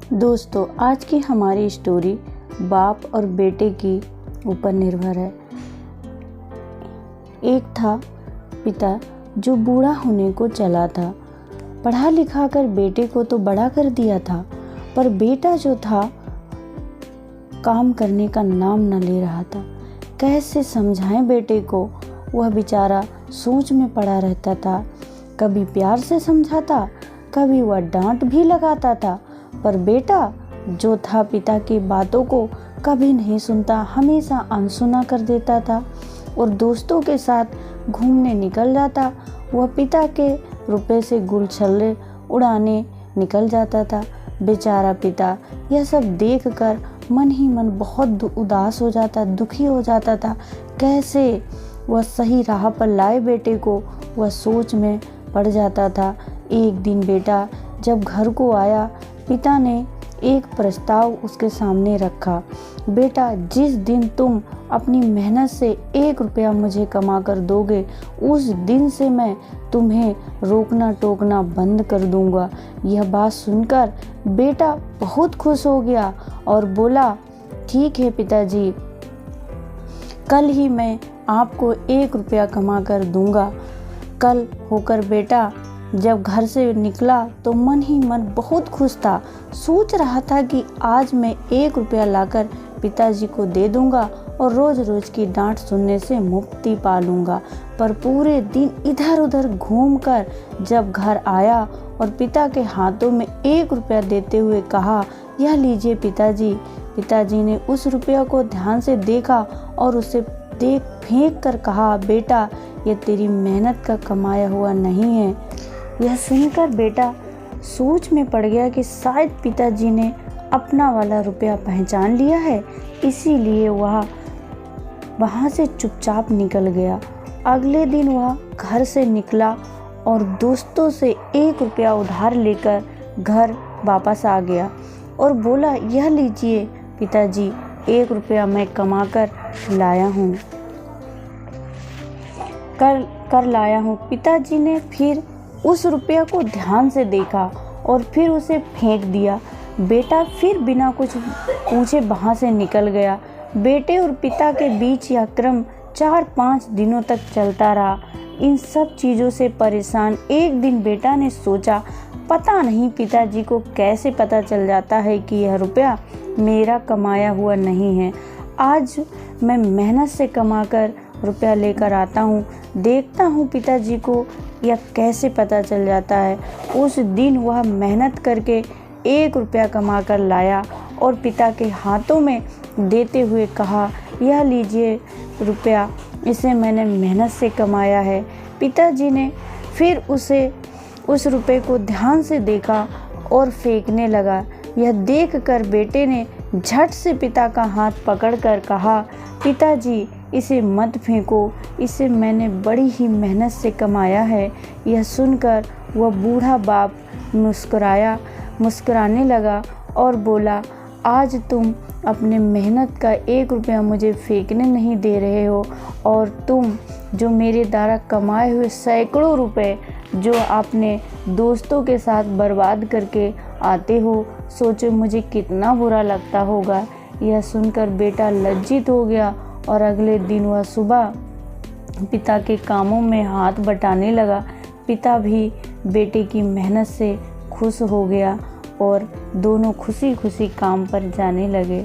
दोस्तों, आज की हमारी स्टोरी बाप और बेटे की ऊपर निर्भर है। एक था पिता जो बूढ़ा होने को चला था। पढ़ा लिखा कर बेटे को तो बड़ा कर दिया था, पर बेटा जो था काम करने का नाम न ले रहा था। कैसे समझाएं बेटे को, वह बेचारा सोच में पड़ा रहता था। कभी प्यार से समझाता, कभी वह डांट भी लगाता था, पर बेटा जो था पिता की बातों को कभी नहीं सुनता, हमेशा अनसुना कर देता था और दोस्तों के साथ घूमने निकल जाता। वह पिता के रुपए से गुलछल्ले उड़ाने निकल जाता था। बेचारा पिता यह सब देखकर मन ही मन बहुत उदास हो जाता, दुखी हो जाता था। कैसे वह सही राह पर लाए बेटे को, वह सोच में पड़ जाता था। एक दिन बेटा जब घर को आया, पिता ने एक प्रस्ताव उसके सामने रखा। बेटा, जिस दिन तुम अपनी मेहनत से 1 रुपया मुझे कमा कर दोगे, उस दिन से मैं तुम्हें रोकना टोकना बंद कर दूंगा। यह बात सुनकर बेटा बहुत खुश हो गया और बोला, ठीक है पिताजी, कल ही मैं आपको 1 रुपया कमा कर दूंगा। कल होकर बेटा जब घर से निकला तो मन ही मन बहुत खुश था। सोच रहा था कि आज मैं 1 रुपया लाकर पिताजी को दे दूंगा और रोज रोज की डांट सुनने से मुक्ति पा लूंगा। पर पूरे दिन इधर उधर घूमकर जब घर आया और पिता के हाथों में 1 रुपया देते हुए कहा, यह लीजिए पिताजी। पिताजी ने उस रुपया को ध्यान से देखा और उसे देख फेंक कर कहा, बेटा, यह तेरी मेहनत का कमाया हुआ नहीं है। यह सुनकर बेटा सोच में पड़ गया कि शायद पिताजी ने अपना वाला रुपया पहचान लिया है, इसीलिए वह वहाँ से चुपचाप निकल गया। अगले दिन वह घर से निकला और दोस्तों से 1 रुपया उधार लेकर घर वापस आ गया और बोला, यह लीजिए पिताजी, 1 रुपया मैं कमा कर लाया हूँ, कर लाया हूँ। पिताजी ने फिर उस रुपया को ध्यान से देखा और फिर उसे फेंक दिया। बेटा फिर बिना कुछ पूछे वहाँ से निकल गया। बेटे और पिता के बीच यह क्रम 4-5 दिनों तक चलता रहा। इन सब चीज़ों से परेशान एक दिन बेटा ने सोचा, पता नहीं पिताजी को कैसे पता चल जाता है कि यह रुपया मेरा कमाया हुआ नहीं है। आज मैं मेहनत से कमाकर रुपया लेकर आता हूँ, देखता हूँ पिताजी को यह कैसे पता चल जाता है। उस दिन वह मेहनत करके 1 रुपया कमा कर लाया और पिता के हाथों में देते हुए कहा, यह लीजिए रुपया, इसे मैंने मेहनत से कमाया है। पिताजी ने फिर उस रुपये को ध्यान से देखा और फेंकने लगा। यह देखकर बेटे ने झट से पिता का हाथ पकड़कर कहा, पिताजी, इसे मत फेंको, इसे मैंने बड़ी ही मेहनत से कमाया है। यह सुनकर वह बूढ़ा बाप मुस्कुराने लगा और बोला, आज तुम अपने मेहनत का 1 रुपया मुझे फेंकने नहीं दे रहे हो और तुम जो मेरे द्वारा कमाए हुए सैकड़ों रुपए जो आपने दोस्तों के साथ बर्बाद करके आते हो, सोचो मुझे कितना बुरा लगता होगा। यह सुनकर बेटा लज्जित हो गया और अगले दिन वह सुबह पिता के कामों में हाथ बटाने लगा। पिता भी बेटे की मेहनत से खुश हो गया और दोनों खुशी खुशी काम पर जाने लगे।